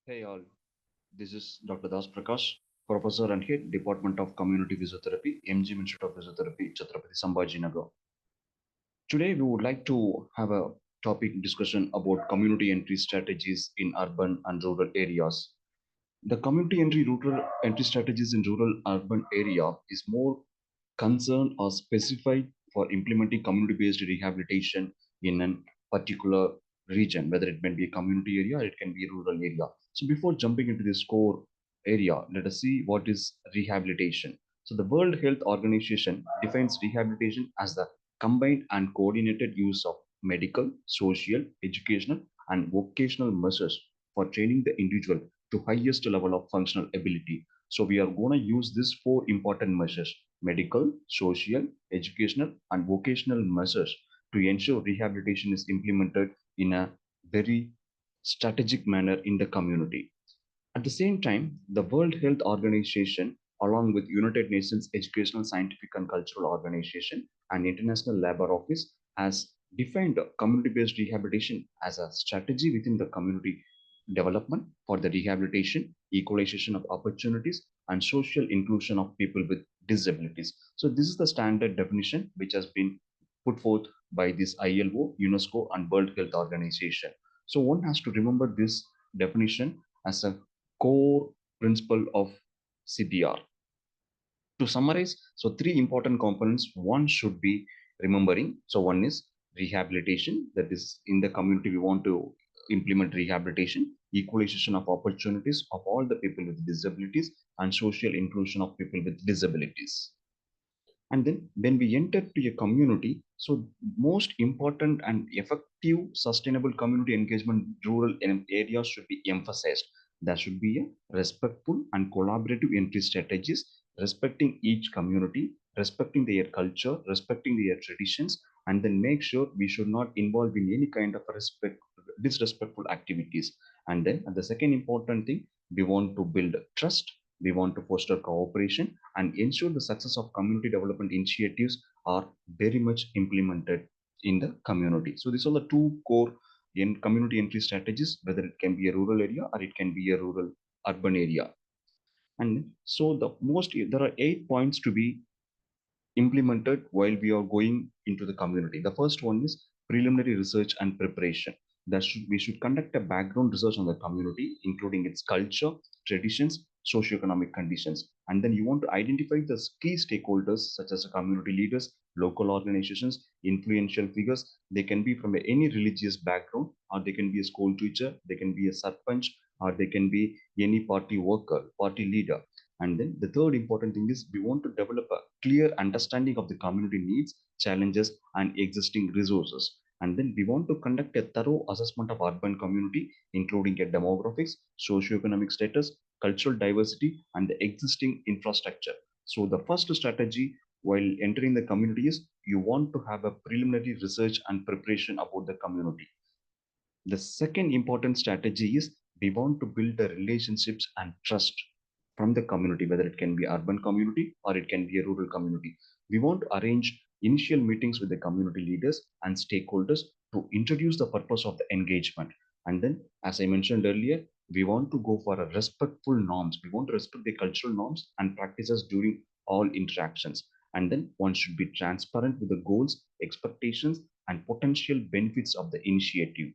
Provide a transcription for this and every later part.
Hey all, this is Dr.Doss Prakash, Professor and Head, Dept of Community Physiotherapy, MGM Institute of Physiotherapy, Chhatrapati Sambhajinagar. Today we would like to have a topic discussion about community entry strategies in urban and rural areas. The community entry strategies in rural urban area is more concerned or specified for implementing community-based rehabilitation in a particular region, whether it may be a community area or it can be a rural area. So before jumping into this core area, let us see what is rehabilitation. So the World Health Organization defines rehabilitation as the combined and coordinated use of medical, social, educational, and vocational measures for training the individual to highest level of functional ability. So we are going to use these four important measures: medical, social, educational, and vocational measures to ensure rehabilitation is implemented in a very strategic manner in the community. At the same time, the World Health Organization, along with United Nations Educational, Scientific and Cultural Organization and International Labour Office, has defined community-based rehabilitation as a strategy within the community development for the rehabilitation, equalization of opportunities, and social inclusion of people with disabilities. So this is the standard definition which has been put forth by this ILO, UNESCO, and World Health Organization. So one has to remember this definition as a core principle of CPR. To summarize, so three important components one should be remembering. So one is rehabilitation, that is in the community we want to implement rehabilitation, equalization of opportunities of all the people with disabilities, and social inclusion of people with disabilities. And then when we enter to a community, so most important and effective sustainable community engagement rural areas should be emphasized. There should be a respectful and collaborative entry strategies, respecting each community, respecting their culture, respecting their traditions, and then make sure we should not involve in any kind of disrespectful activities. And then and the second important thing, we want to build trust, we want to foster cooperation and ensure the success of community development initiatives are very much implemented in the community. So these are the two core in community entry strategies, whether it can be a rural area or it can be a rural urban area. And so there are 8 points to be implemented while we are going into the community. The first one is preliminary research and preparation. We should conduct a background research on the community, including its culture, traditions, socioeconomic conditions. And then you want to identify the key stakeholders such as community leaders, local organizations, influential figures. They can be from any religious background, or they can be a school teacher, they can be a sarpanch, or they can be any party worker, party leader. And then the third important thing is we want to develop a clear understanding of the community needs, challenges, and existing resources. And then we want to conduct a thorough assessment of urban community, including a demographics, socioeconomic status, cultural diversity, and the existing infrastructure. So the first strategy while entering the community is you want to have a preliminary research and preparation about the community. The second important strategy is we want to build the relationships and trust from the community, whether it can be urban community or it can be a rural community. We want to arrange initial meetings with the community leaders and stakeholders to introduce the purpose of the engagement. And then, as I mentioned earlier, we want to go for a respectful norms. We want to respect the cultural norms and practices during all interactions. And then one should be transparent with the goals, expectations, and potential benefits of the initiative.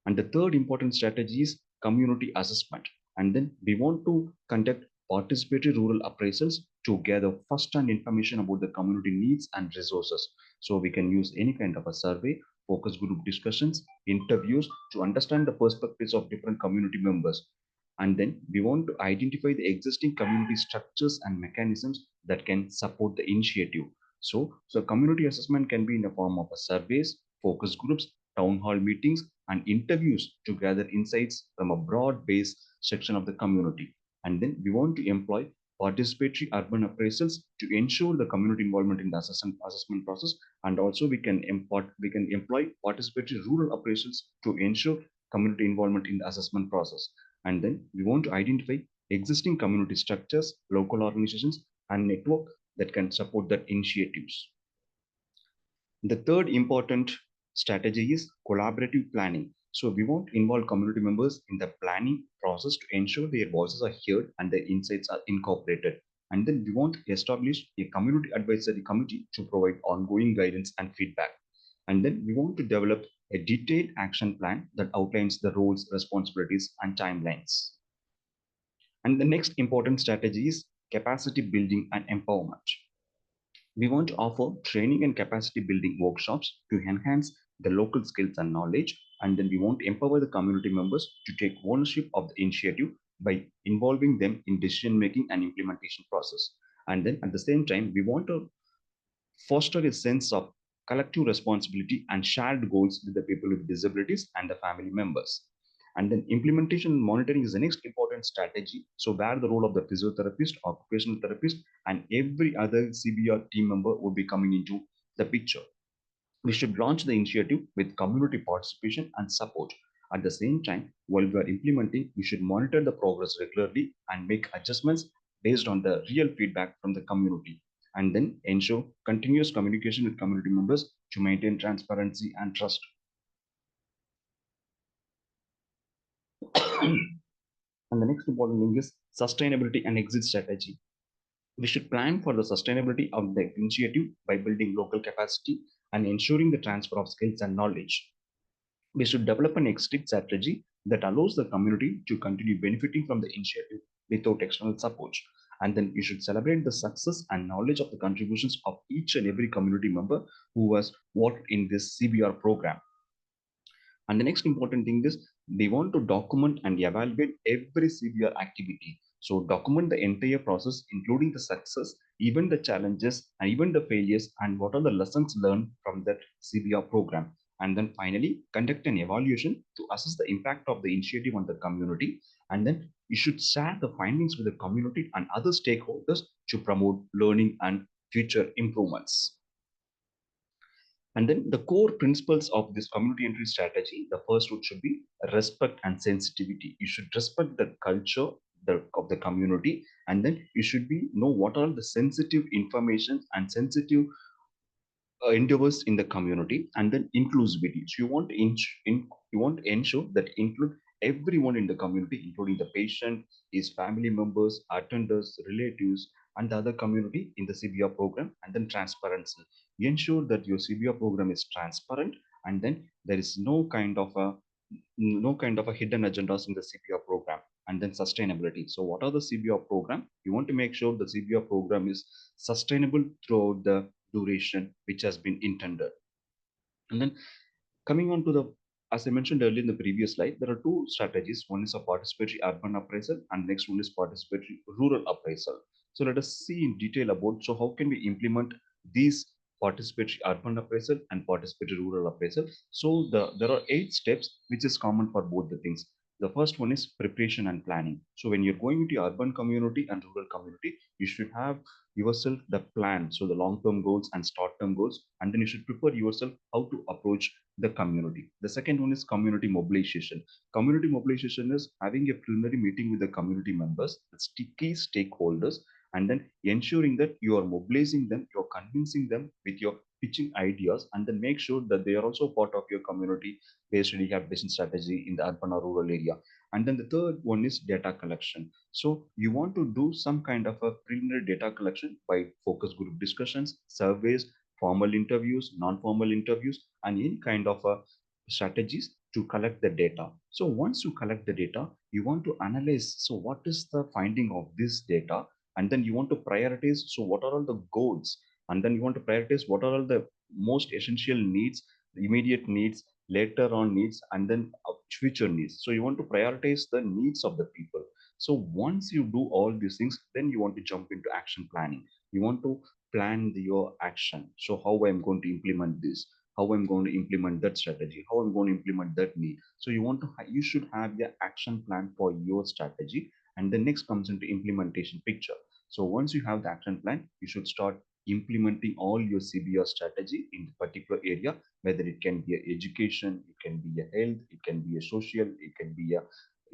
And the third important strategy is community assessment. And then we want to conduct participatory rural appraisals to gather first-hand information about the community needs and resources. So we can use any kind of a survey, focus group discussions, interviews to understand the perspectives of different community members. And then we want to identify the existing community structures and mechanisms that can support the initiative. So community assessment can be in the form of a surveys, focus groups, town hall meetings, and interviews to gather insights from a broad base section of the community. And then we want to employ participatory urban appraisals to ensure the community involvement in the assessment process. And also we can employ participatory rural appraisals to ensure community involvement in the assessment process. And then we want to identify existing community structures, local organizations, and network that can support that initiatives. The third important strategy is collaborative planning. So we want to involve community members in the planning process to ensure their voices are heard and their insights are incorporated. And then we want to establish a community advisory committee to provide ongoing guidance and feedback. And then we want to develop a detailed action plan that outlines the roles, responsibilities, and timelines. And the next important strategy is capacity building and empowerment. We want to offer training and capacity building workshops to enhance the local skills and knowledge. And then we want to empower the community members to take ownership of the initiative by involving them in decision making and implementation process. And then at the same time, we want to foster a sense of collective responsibility and shared goals with the people with disabilities and the family members. And then implementation and monitoring is the next important strategy. So where the role of the physiotherapist, occupational therapist, and every other CBR team member would be coming into the picture. We should launch the initiative with community participation and support. At the same time, while we are implementing, we should monitor the progress regularly and make adjustments based on the real feedback from the community. And then ensure continuous communication with community members to maintain transparency and trust. And the next important thing is sustainability and exit strategy. We should plan for the sustainability of the initiative by building local capacity and ensuring the transfer of skills and knowledge. We should develop an exit strategy that allows the community to continue benefiting from the initiative without external support. And then you should celebrate the success and knowledge of the contributions of each and every community member who has worked in this CBR program. And the next important thing is they want to document and evaluate every CBR activity. So document the entire process, including the success, even the challenges, and even the failures, and what are the lessons learned from that CBR program. And then finally, conduct an evaluation to assess the impact of the initiative on the community. And then you should share the findings with the community and other stakeholders to promote learning and future improvements. And then the core principles of this community entry strategy, the first one should be respect and sensitivity. You should respect the culture of the community, and then you should be know what are the sensitive information and sensitive endeavors in the community. And then inclusivity. So you want to ensure that include everyone in the community, including the patient, his family members, attenders, relatives, and the other community in the CBR program. And then transparency. You ensure that your CBR program is transparent, and then there is no kind of a hidden agendas in the CBR program. And then sustainability. So what are the CBR program? You want to make sure the CBR program is sustainable throughout the duration which has been intended. And then coming on to the, as I mentioned earlier in the previous slide, there are two strategies. One is a participatory urban appraisal, and next one is participatory rural appraisal. So let us see in detail about, so how can we implement these participatory urban appraisal and participatory rural appraisal. So there are 8 steps which is common for both the things. The first one is preparation and planning. So when you're going into urban community and rural community, you should have yourself the plan, so the long-term goals and short-term goals, and then you should prepare yourself how to approach the community. The second one is community mobilization. Community mobilization is having a preliminary meeting with the community members, the key stakeholders, and then ensuring that you are mobilizing them, you're convincing them with your pitching ideas, and then make sure that they are also part of your community based rehabilitation strategy in the urban or rural area. And then the third one is data collection. So you want to do some kind of a preliminary data collection by focus group discussions, surveys, formal interviews, non-formal interviews, and any kind of strategies to collect the data. So once you collect the data, you want to analyze. So what is the finding of this data? And then you want to prioritize. So what are all the goals? And then you want to prioritize what are all the most essential needs, the immediate needs, later on needs, and then future needs. So you want to prioritize the needs of the people. So once you do all these things, then you want to jump into action planning. You want to plan your action. So how I'm going to implement this, how I'm going to implement that strategy, how I'm going to implement that need. So you should have the action plan for your strategy. And the next comes into implementation picture. So once you have the action plan, you should start implementing all your CBR strategy in the particular area, whether it can be a education, it can be a health, it can be a social, it can be a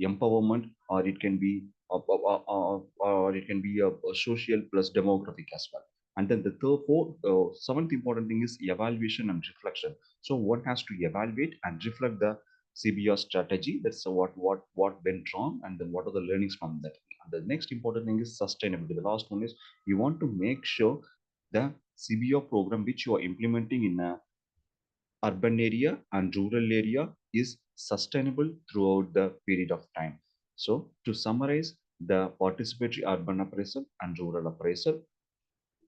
empowerment, or it can be a social plus demographic as well. And then the seventh important thing is evaluation and reflection. So one has to evaluate and reflect the CBR strategy. That's what went wrong, and then what are the learnings from that. And the next important thing is sustainability. The last one is you want to make sure the CBR program which you are implementing in a urban area and rural area is sustainable throughout the period of time. So to summarize, the participatory urban appraisal and rural appraisal,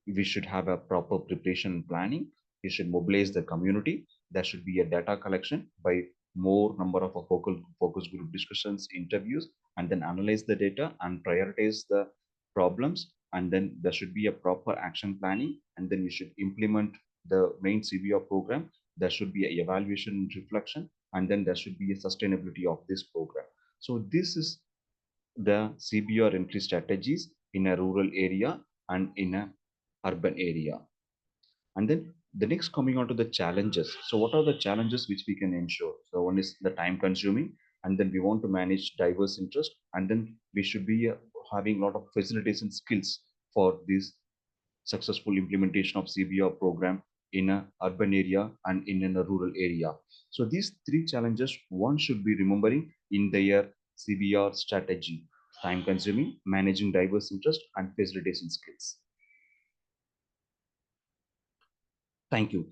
we should have a proper preparation and planning. We should mobilize the community. There should be a data collection by more number of a focus group discussions, interviews, and then analyze the data and prioritize the problems. And then there should be a proper action planning. And then you should implement the main CBR program. There should be a evaluation and reflection, and then there should be a sustainability of this program. So this is the CBR entry strategies in a rural area and in a urban area. And then the next coming on to the challenges. So what are the challenges which we can ensure? So one is the time consuming, and then we want to manage diverse interest, and then we should be having a lot of facilitation skills for this successful implementation of CBR program in a urban area and in a rural area. So these three challenges one should be remembering in their CBR strategy: time consuming, managing diverse interest, and facilitation skills. Thank you.